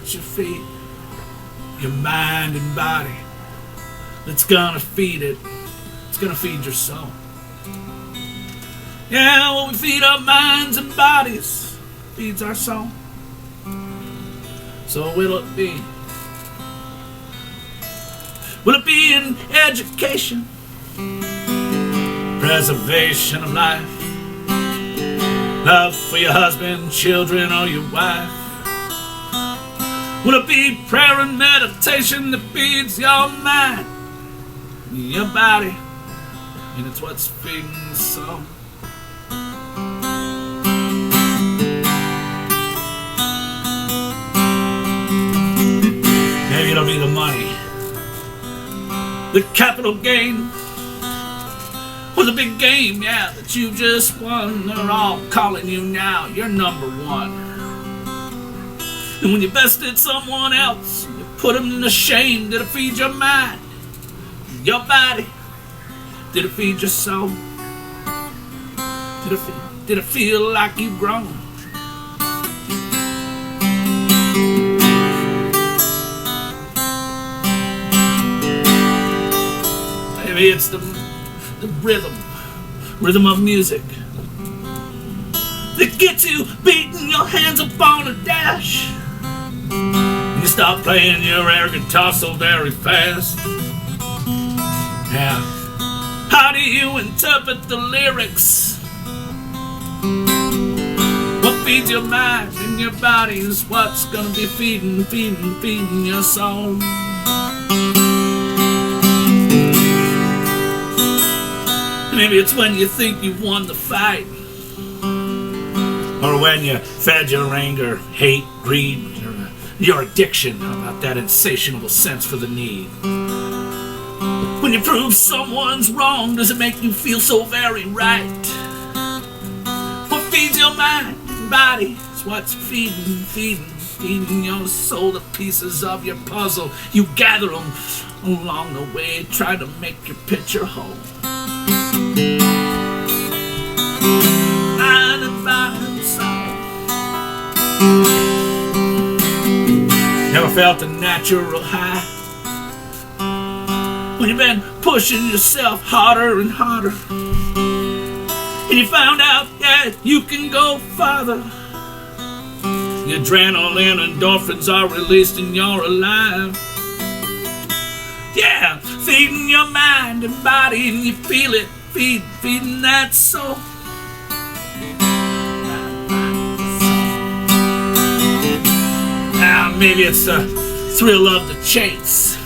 what you feed your mind and body. That's gonna feed it. It's gonna feed your soul. Yeah, when we feed our minds and bodies, feeds our soul. So will it be? Will it be in education, preservation of life, love for your husband, children, or your wife? Will it be prayer and meditation that feeds your mind, your body, and it's what's feeding the soul? Maybe it'll be the money, the capital gain, or the big game, yeah, that you just won. They're all calling you now, you're number one. And when you bested someone else, you put them to shame. Did it feed your mind, your body? Did it feed your soul? Did it feel like you've grown? Maybe it's the rhythm of music that gets you beating your hands up on a dash. You stop playing your air guitar so very fast. Yeah. How do you interpret the lyrics? What feeds your mind and your body is what's gonna be feeding your soul. Maybe it's when you think you've won the fight, or when you fed your anger, hate, greed, your addiction. How about that insatiable sense for the need? When you prove someone's wrong, does it make you feel so very right? What feeds your mind and body is what's feeding your soul. The pieces of your puzzle, you gather them along the way, try to make your picture whole. Mind and body and soul. Never felt a natural high when you've been pushing yourself harder and harder, and you found out, yeah, you can go farther. The adrenaline and endorphins are released and you're alive. Yeah, feeding your mind and body, and you feel it, feeding that soul. Now maybe it's the thrill of the chase,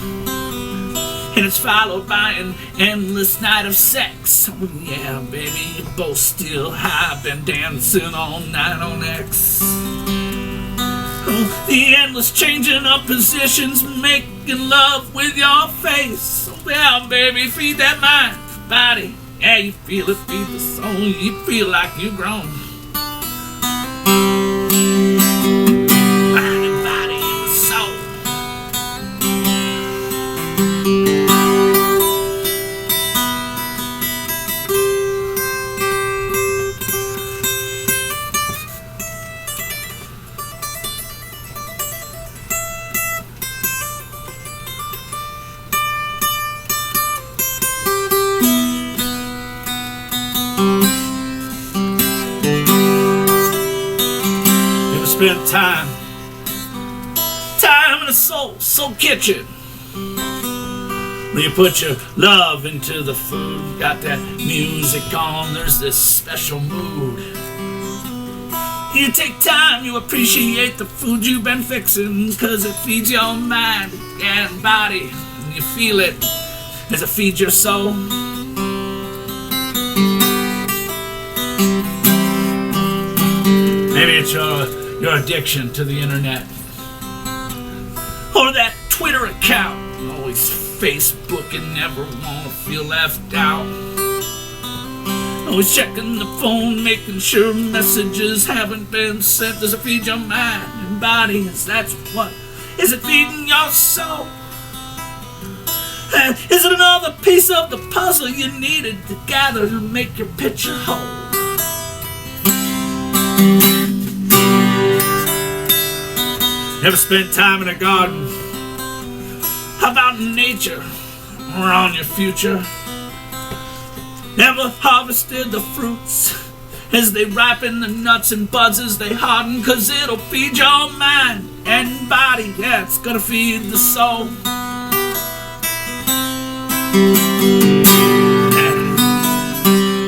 and it's followed by an endless night of sex. Oh yeah, baby, you both still high, been dancing all night on X. Oh, the endless changing of positions, making love with your face. Oh yeah, baby, feed that mind, body. Yeah, you feel it, feed the soul. You feel like you've grown. Mind and body and the soul. Spend time in a soul kitchen, where you put your love into the food. Got that music on, there's this special mood. You take time, you appreciate the food you've been fixing, 'cause it feeds your mind and body, and you feel it as it feeds your soul. Maybe it's your addiction to the internet, or that Twitter account, always Facebooking, never want to feel left out, always checking the phone, making sure messages haven't been sent. Does it feed your mind and body? That's what is it feeding your soul? And is it another piece of the puzzle you needed to gather to make your picture whole? Never spent time in a garden. How about in nature or on your future? Never harvested the fruits as they ripen, the nuts and buds as they harden, 'cause it'll feed your mind and body. Yeah, it's gonna feed the soul.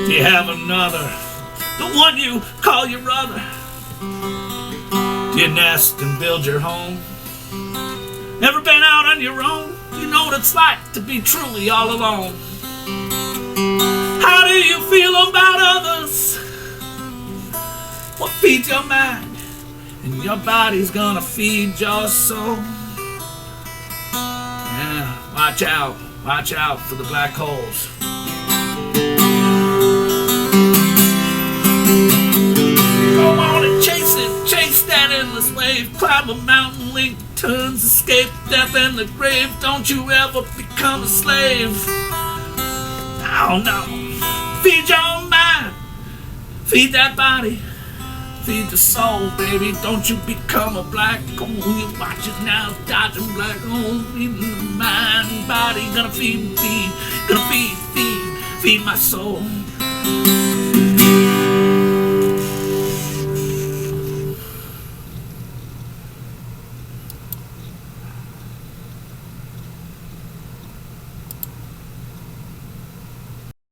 Do you have another? The one you call your brother? Do you nest and build your home? Never been out on your own? You know what it's like to be truly all alone. How do you feel about others? What feeds your mind? And your body's gonna feed your soul. Yeah, watch out for the black holes. Go on and chase that endless wave. Climb a mountain, link turns, escape death and the grave. Don't you ever become a slave. Oh no. Feed your mind, feed that body, feed the soul, baby. Don't you become a black hole. You watch it now, dodging black holes. Feeding the mind and body, gonna feed, gonna feed my soul.